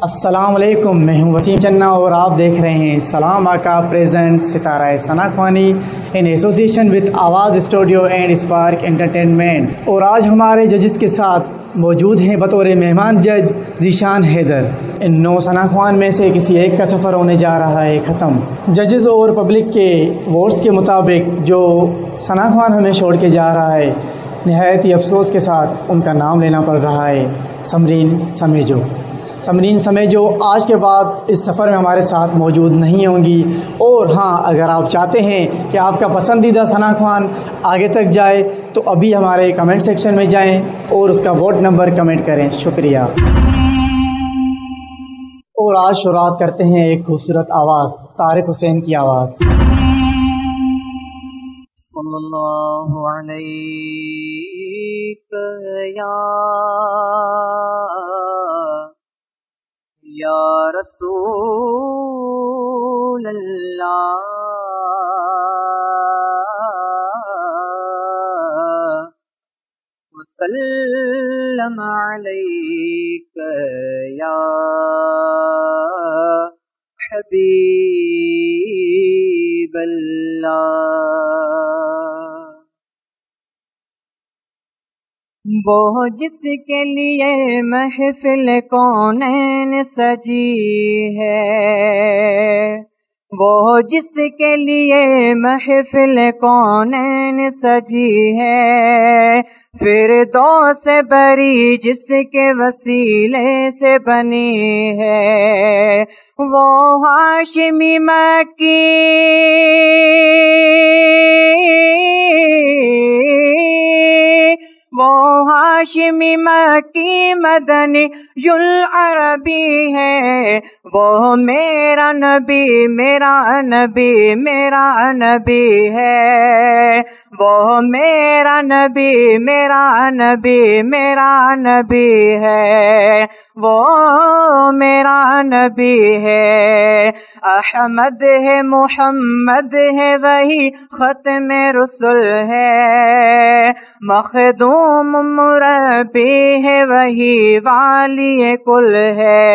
السلام علیکم، میں ہوں وسیم چنا اور آپ دیکھ رہے ہیں سلام آقا پریزنٹ ستارہ ثنا خوانی ان ایسوسیشن وتھ آواز اسٹوڈیو اینڈ اسپارک انٹرٹینمنٹ۔ اور آج ہمارے ججز کے ساتھ موجود ہیں بطور مہمان جج ذیشان حیدر۔ ان 9 ثنا خوان میں سے کسی ایک کا سفر ہونے جا رہا ہے ختم۔ ججز اور پبلک کے ووٹس کے مطابق جو ثنا خوان ہمیں چھوڑ کے جا رہا ہے، نہایت ہی افسوس کے ساتھ ان کا نام لینا پڑ رہا ہے، سمرین سمیجو۔ سمرین سمیجو آج کے بعد اس سفر میں ہمارے ساتھ موجود نہیں ہوں گی۔ اور ہاں، اگر آپ چاہتے ہیں کہ آپ کا پسندیدہ ثنا خوان آگے تک جائے تو ابھی ہمارے کمنٹ سیکشن میں جائیں اور اس کا ووٹ نمبر کمنٹ کریں۔ شکریہ۔ اور آج شروعات کرتے ہیں ایک خوبصورت آواز، طارق حسین کی آواز۔ صلی اللہ علیہ یا رسول اللہ وسلم علیک یا حبیب اللہ۔ وہ جس کے لیے محفل کونین سجی ہے، وہ جس کے لیے محفل کونین سجی ہے، فردوس بری جس کے وسیلے سے بنی ہے، وہ ہاشمی مکی وہ ہاشمی مکی مدنی العربی ہے، وہ میرا نبی میرا نبی میرا نبی ہے، وہ میرا نبی میرا نبی میرا نبی ہے، وہ میرا نبی ہے۔ احمد ہے محمد ہے وہی ختم رسل ہے، مخدوم مربی ہے وہی والی کل ہے۔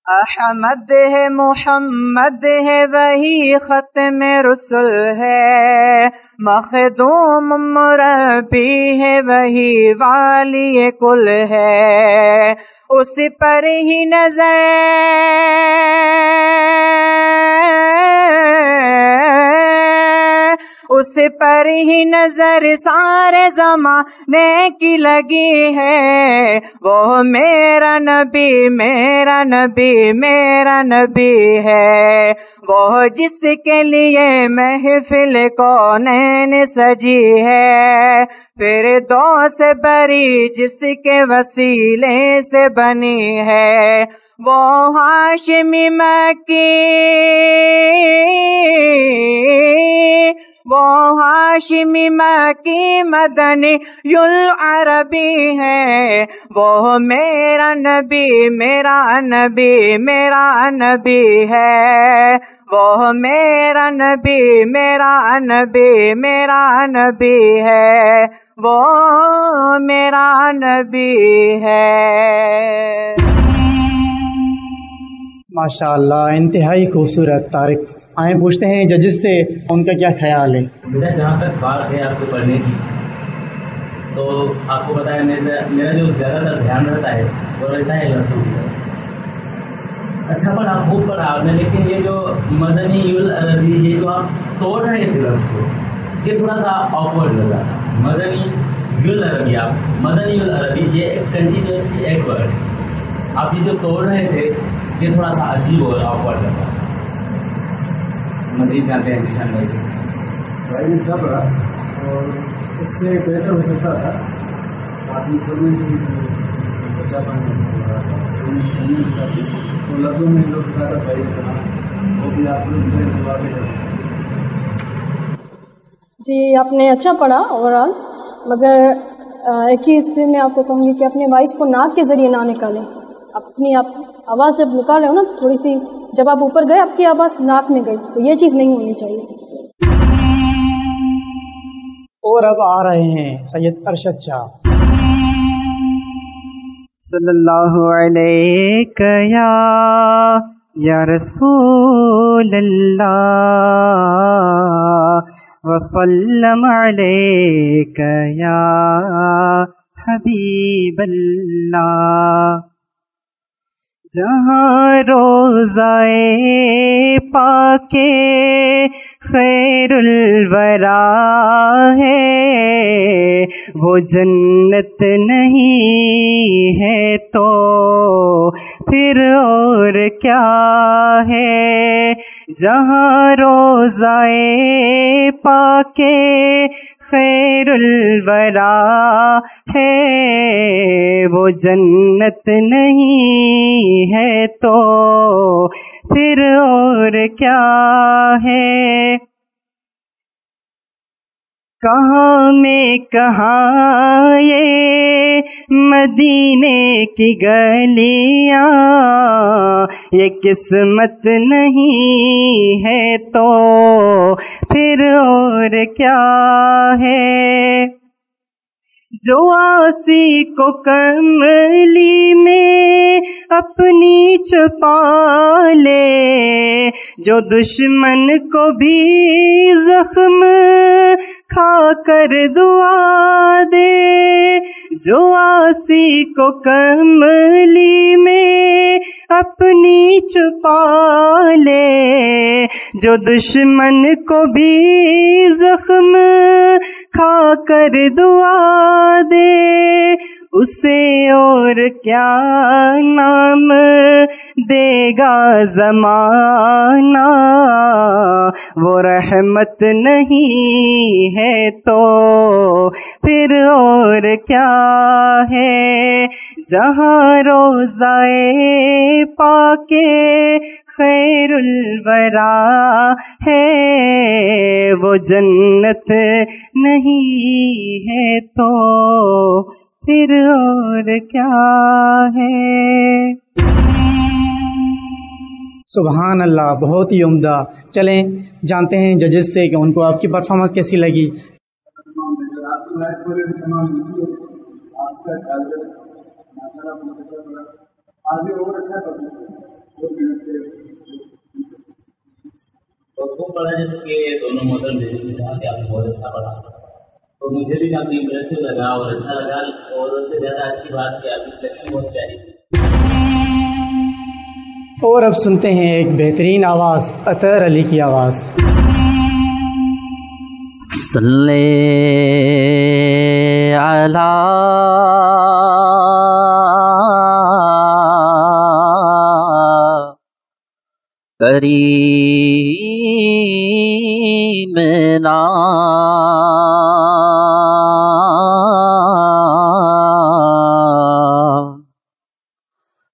احمد ہے محمد ہے وہی ختم رسل ہے، مخدوم مربی ہے وہی والی کل ہے، اس پر ہی نظر اس پر ہی نظر سارے زمانے کی لگی ہے، وہ میرا نبی میرا نبی میرا نبی ہے، وہ جس کے لیے محفل کونین سجی ہے، فردوس بری جس کے وسیلے سے بنی ہے، وہ ہاشمی مکی وہ ہاشمی مکی مدنی العربی ہے، وہ میرا نبی میرا نبی میرا نبی ہے، وہ میرا نبی میرا نبی میرا نبی ہے، وہ میرا نبی ہے۔ ماشاء اللہ، انتہائی خوبصورت۔ طارق، آئیں پوچھتے ہیں ججز سے ان کا کیا خیال ہے۔ بیٹا، جہاں تک بات ہے آپ کو پڑھنے کی، تو آپ کو پتا ہے میرا جو زیادہ تر دھیان رہتا ہے وہ رہتا ہے لفظوں کی طرف۔ اچھا پڑھا، خوب پڑھا آپ نے، لیکن یہ جو مدنی العربی، یہ جو آپ توڑ رہے تھے لفظ کو، یہ تھوڑا سا آکورڈ لگا۔ مدنی العربی، آپ مدنی العربی، یہ ایک کنٹینیوسلی ایک ورڈ ہے، آپ یہ جو توڑ رہے تھے یہ تھوڑا سا عجیب اور آکورڈ لگا۔ مزید جانتے ہیں ذیشان بھائی سے۔ بھائی نے اچھا پڑھا اور اس سے بہتر ہو سکتا تھا، آپ نے چھوڑنے کی بچہ پڑھنے تو لفظوں میں جو سکھا تھا بھائی نے وہ بھی آپ لوگ جواب دے سکتے۔ جی، آپ نے اچھا پڑھا اوور آل، مگر ایک چیز پھر میں آپ کو کہوں گی کہ اپنے وائس کو ناک کے ذریعے نہ نکالیں۔ اپنی آواز جب نکال رہے ہو نا، تھوڑی سی جب آپ اوپر گئے آپ کی آواز ناک میں گئی، تو یہ چیز نہیں ہونی چاہیے۔ اور اب آ رہے ہیں سید ارشد شاہ۔ صلی اللہ علیہ یا رسول اللہ وسلم علیک یا حبیب اللہ. جہاں روضائے پاک خیر الورا ہے وہ جنت نہیں ہے تو پھر اور کیا ہے. جہاں روضائے پاک خیر الورا ہے وہ جنت نہیں ہے تو پھر اور کیا ہے. کہاں میں کہاں یہ مدینے کی گلیاں یہ قسمت نہیں ہے تو پھر اور کیا ہے. جو آسی کو کملی میں اپنی چھپا لے جو دشمن کو بھی زخم کھا کر دعا دے. جو آسی کو کملی میں اپنی چھپا لے جو دشمن کو بھی زخم کھا کر دعا دے اسے اور کیا نام دے گا زمانہ. وہ رحمت نہیں ہے تو پھر اور کیا ہے. جہاں روضائے پاک خیر الورا ہے وہ جنت نہیں ہے تو پھر اور کیا ہے. سبحان اللہ، بہت ہی عمدہ. چلیں جانتے ہیں ججز سے کہ ان کو آپ کی پرفارمنس کیسی لگی. تو خوب پڑھا، جیسے کہ دونوں محترم ججز نے کہا کہ آپ نے بہت اچھا پڑھا، تو مجھے بھی کافی امپریسو لگا اور اچھا لگا. اور اس سے زیادہ اچھی بات کہ آپ کی سلیکشن بہت پیاری تھی. اور اب سنتے ہیں ایک بہترین آواز، اطہر علی کی آواز. صلی علی کریمنا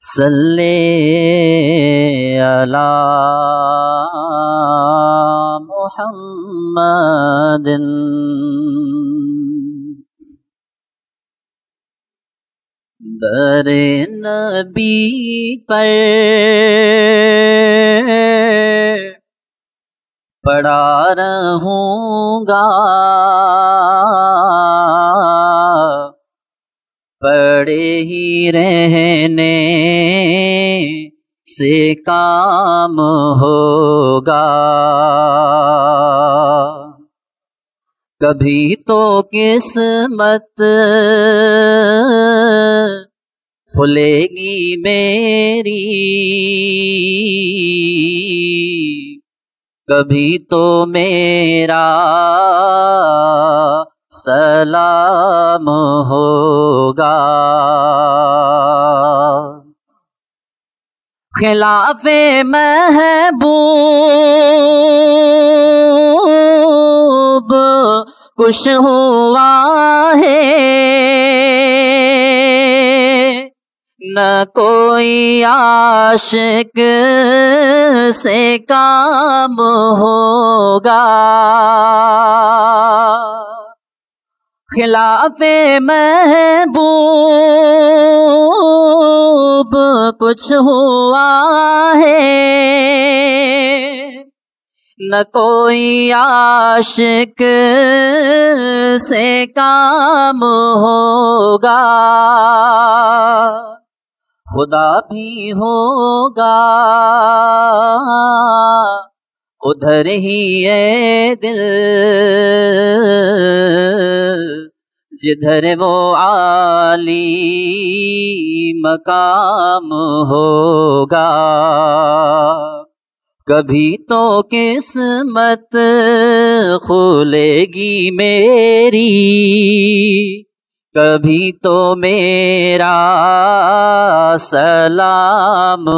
صلی علی محمد. در نبی پر پڑا رہوں گا پڑے ہی رہنے سے کام ہوگا. کبھی تو قسمت کھلے گی میری، کبھی تو میرا سلام ہوگا. خلاف محبوب کچھ ہوا ہے نہ کوئی عاشق سے کام ہوگا. خلاف محبوب کچھ ہوا ہے نہ کوئی عاشق سے کام ہوگا. خدا بھی ہوگا ادھر ہی اے دل جدھر وہ عالی مقام ہوگا. کبھی تو قسمت کھلے گی میری، کبھی تو میرا سلام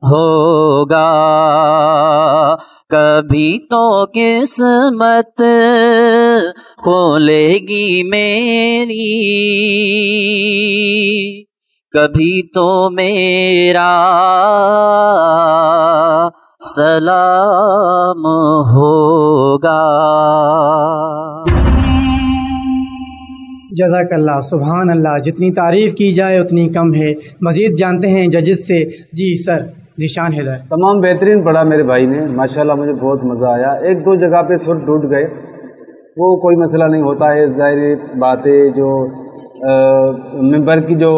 ہوگا، کبھی تو قسمت کھلے گی میری، کبھی تو میرا سلام ہوگا. جزاک اللہ، سبحان اللہ. جتنی تعریف کی جائے اتنی کم ہے. مزید جانتے ہیں ججز سے. جی سر، ذیشان حیدر. تمام بہترین پڑھا میرے بھائی نے، ماشاءاللہ مجھے بہت مزہ آیا. ایک دو جگہ پہ سر ٹوٹ گئے، وہ کوئی مسئلہ نہیں ہوتا ہے، ظاہر بات ہے. جو ممبر کی جو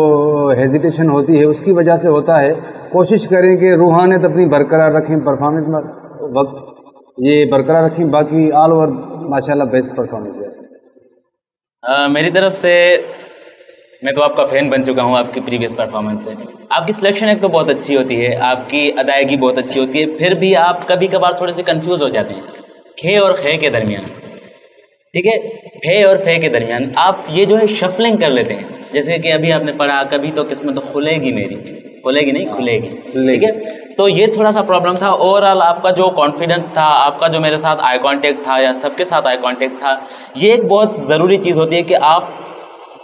ہیزیٹیشن ہوتی ہے اس کی وجہ سے ہوتا ہے. کوشش کریں کہ روحانیت اپنی برقرار رکھیں، پرفارمنس میں وقت یہ برقرار رکھیں. باقی آل اوور ماشاءاللہ بیسٹ پرفارمنس ہے. میری طرف سے میں تو آپ کا فین بن چکا ہوں آپ کی پریویس پرفارمنس سے. آپ کی سلیکشن ایک تو بہت اچھی ہوتی ہے، آپ کی ادائیگی بہت اچھی ہوتی ہے، پھر بھی آپ کبھی کبھار تھوڑے سے کنفیوز ہو جاتے ہیں کھے اور خے کے درمیان. ٹھیک ہے، کھے اور خے کے درمیان آپ یہ جو ہے شفلنگ کر لیتے ہیں. جیسے کہ ابھی آپ نے پڑھا کبھی تو قسمت کھلے گی میری، کھلے گی نہیں کھلے گی. ٹھیک ہے، تو یہ تھوڑا سا پرابلم تھا. اوور آل آپ کا جو کانفیڈنس تھا، آپ کا جو میرے ساتھ آئی کانٹیکٹ تھا یا سب کے ساتھ آئی کانٹیکٹ تھا، یہ ایک بہت ضروری چیز ہوتی ہے کہ آپ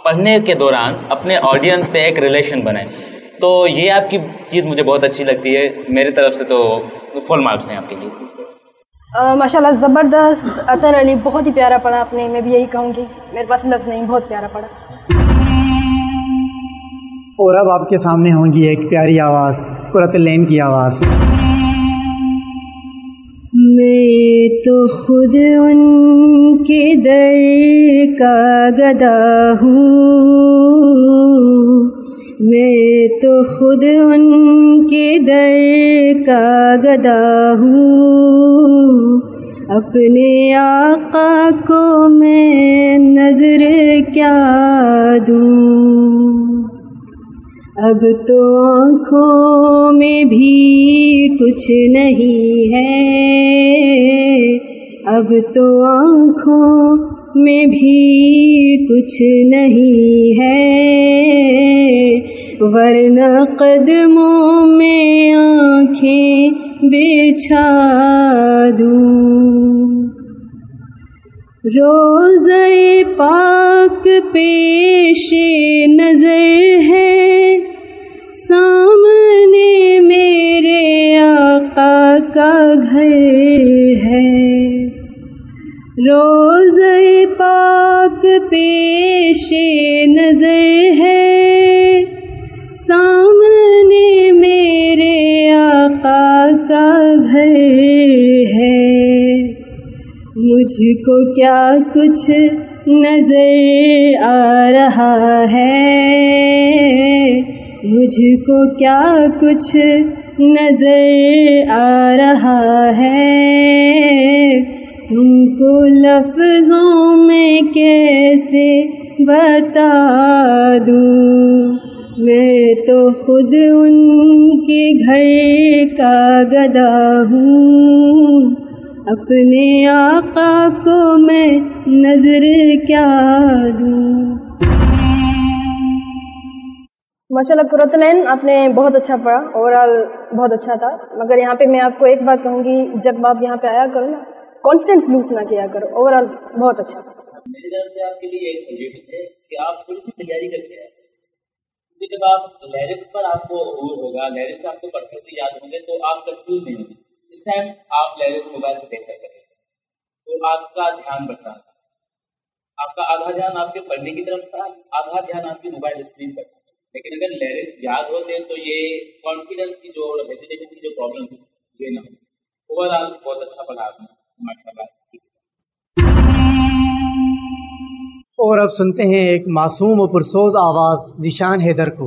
پڑھنے کے دوران اپنے آڈینس سے ایک ریلیشن بنائیں. تو یہ آپ کی چیز مجھے بہت اچھی لگتی ہے. میری طرف سے تو فل مارکس ہیں آپ کے لیے. ماشاءاللہ زبردست. اطہر علی بہت ہی پیارا پڑھا آپ نے، میں بھی یہی کہوں گی، میرے پاس لفظ نہیں، بہت پیارا پڑھا. اور اب آپ کے سامنے ہوں گی ایک پیاری آواز، قرۃ العین کی آواز. میں تو خود ان کے در کا گدا ہوں، میں تو خود ان کے در کا گدا ہوں، اپنے آقا کو میں نظر کیا دوں. اب تو آنکھوں میں بھی کچھ نہیں ہے، اب تو آنکھوں میں بھی کچھ نہیں ہے، ورنہ قدموں میں آنکھیں بچھا دوں. روضہ پاک پیش نظر ہے، سامنے میرے آقا کا گھر ہے. روضہ پاک پیش نظر ہے، سامنے میرے آقا کا گھر ہے. مجھ کو کیا کچھ نظر آ رہا ہے، مجھ کو کیا کچھ نظر آ رہا ہے، تم کو لفظوں میں کیسے بتا دوں. میں تو خود ان کے گھر کا گدا ہوں، اپنے آقا کو میں نظر کیا دوں. ماشاءاللہ قرۃ العین آپ نے بہت اچھا پڑھا، اوور آل بہت اچھا تھا. مگر یہاں پہ میں آپ کو ایک بات کہوں گی، جب آپ یہاں پہ آیا کرو نا، کانفیڈنس لوز نہ کیا کرو. اوور آل بہت اچھا. میری طرف سے آپ کے لیے ایک سجیشن ہے کہ آپ تھوڑی سی تیاری کر کے آئیں، کیونکہ جب آپ لیرکس پر آپ کو عبور ہوگا، لیرکس آپ کو پڑھتے ہوئے یاد ہوں گے تو آپ کنفیوز نہیں ہوں گے. اس ٹائم آپ لیرکس موبائل سے دیکھ کر کریں تو آپ کا دھیان بٹ رہا تھا. آپ کا آدھا دھیان آپ کے پڑھنے کی طرف تھا، آدھا دھیان آپ کی موبائل اسکرین پر تھا. لیکن اگر لیرکس یاد ہوتے تو یہ کانفیڈنس کی جو ہیزیٹیشن کی جو پرابلم تھی یہ نہ ہوتی. اوور آل بہت اچھا پڑھا آپ نے، ماشاءاللہ. اور اب سنتے ہیں ایک معصوم و پرسوز آواز ذیشان حیدر کو.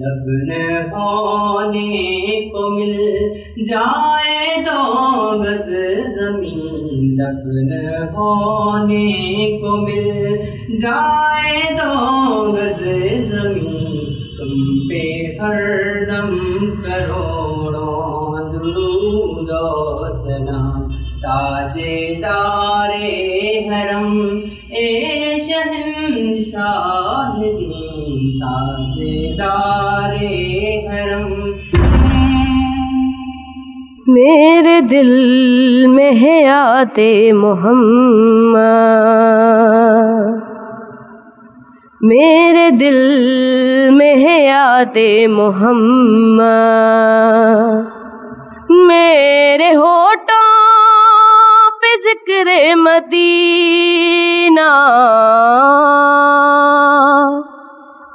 دفن ہونے کو مل جائے 2 گز زمین، دفن ہونے کو مل جائے 2 گز زمین، تم پہ ہر دم کروڑوں درود و سلام، تاجدار حرم اے شہنشاہ دین، تاجدار حرم۔ میرے دل میں ہے یاد محمد، میرے دل میں ہے یاد محمد، میرے ہونٹوں پہ ذکر مدینہ،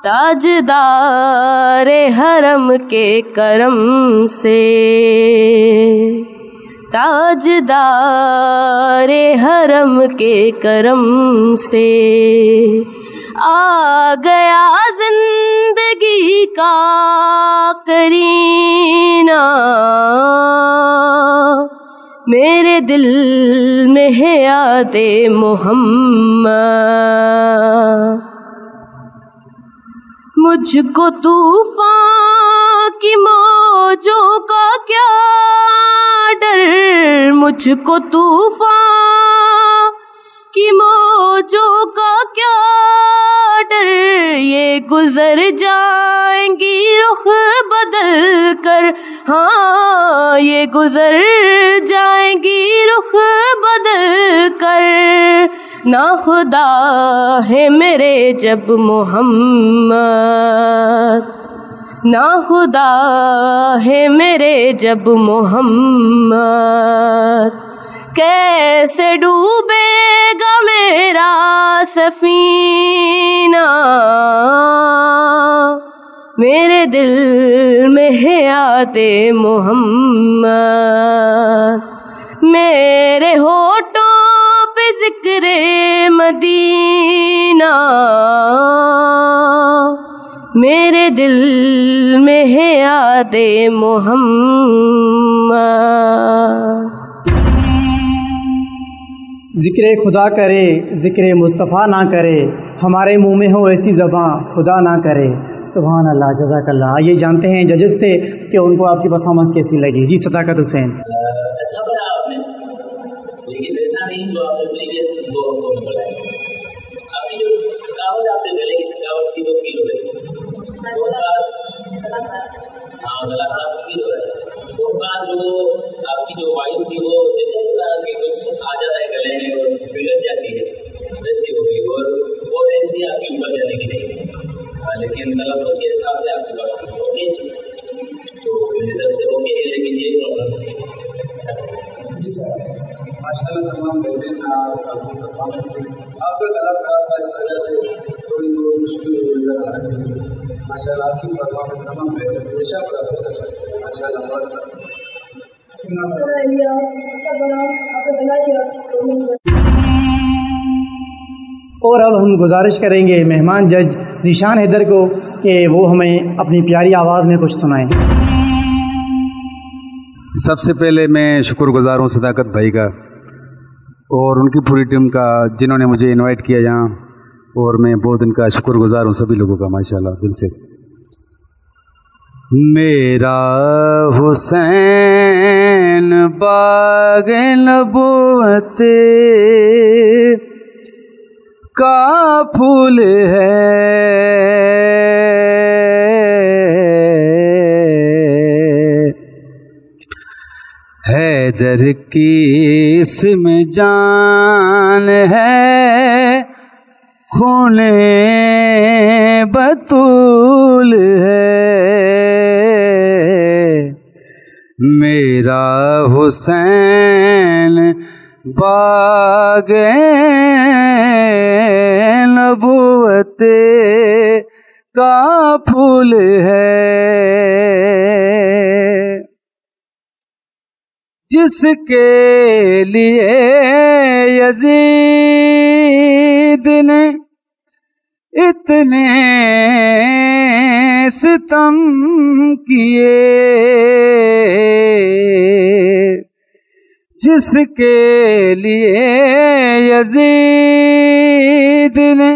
تاجدار حرم کے کرم سے، تاجدار حرم کے کرم سے آ گیا زندگی کا کرینہ، میرے دل میں ہے یاد محمد۔ مجھ کو طوفان کی موجوں کا کیا ڈر، مجھ کو طوفان کی موجوں کا کیا ڈر، یہ گزر جائیں گی رخ بدل کر، ہاں یہ گزر جائیں گی رخ بدل کر، نا خدا ہے میرے جب محمد، نا خدا ہے میرے جب محمد، کیسے ڈوبے گا میرا سفینہ، میرے دل میں ہے یاد محمد، میرے ہونٹوں پہ ذکر مدینہ، میرے دل میں ہے یاد محمد۔ ذکر خدا کرے ذکر مصطفیٰ نہ کرے، ہمارے منہ میں ہو ایسی زباں خدا نہ کرے۔ سبحان اللہ، جزاک اللہ۔ آئیے جانتے ہیں ججز سے کہ ان کو آپ کی پرفارمنس کیسی لگی۔ جی صداقت حسین۔ اچھا پڑھا آپ نے، لیکن ایسا نہیں جو آپ نے پریویس 2 ہفتوں میں پڑھایا۔ آپ کی جو تھکاوٹ، آپ نے گلے کی تھکاوٹ کی تو فیل ہو رہی ہے، ہاں گلا خراب فیل ہو رہا ہے، تو بعد جو آپ کی جو وائس تھی وہ جیسے کہ کچھ آ جاتا ہے گلے میں اور بگڑ جاتی ہے، ویسی ہو گئی، اور وہ رینج بھی آپ کی اوپر جانے کی نہیں ہے، لیکن تلفظ کے حساب سے آپ کی بات اوکے، تو میری طرف سے اوکے ہے، لیکن یہ پرابلم نہیں ہے۔ جی سر، ماشاء اللہ تمام بہترین آپ کا گلا خراب تھا، اس وجہ سے تھوڑی بہت مشکل نظر آ رہی ہے۔ ماشاء اللہ آپ کی پرفارمنس تمام بہترین، ماشاء اللہ بس اور اب ہم گزارش کریں گے مہمان جج ذیشان حیدر کو کہ وہ ہمیں اپنی پیاری آواز میں کچھ سنائیں۔ سب سے پہلے میں شکر گزار ہوں صداقت بھائی کا اور ان کی پوری ٹیم کا، جنہوں نے مجھے انوائٹ کیا یہاں، اور میں بہت ان کا شکر گزار ہوں سبھی لوگوں کا ماشاءاللہ دل سے۔ میرا حسین باغ نبوت کا پھول ہے، حیدر کی اس میں جان ہے، خون بطول ہے، میرا حسین باغ نبوت کا پھول ہے، جس کے لیے یزید نے اتنے ستم کیے جس کے لیے یزید نے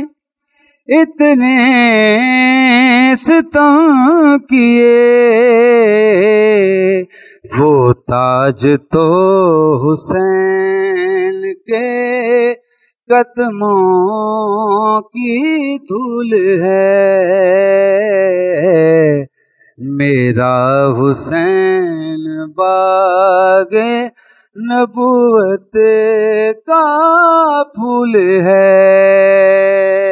اتنے ستم کیے، وہ تاج تو حسین کے قدموں کی دھول ہے، میرا حسین باغ نبوت کا پھول ہے۔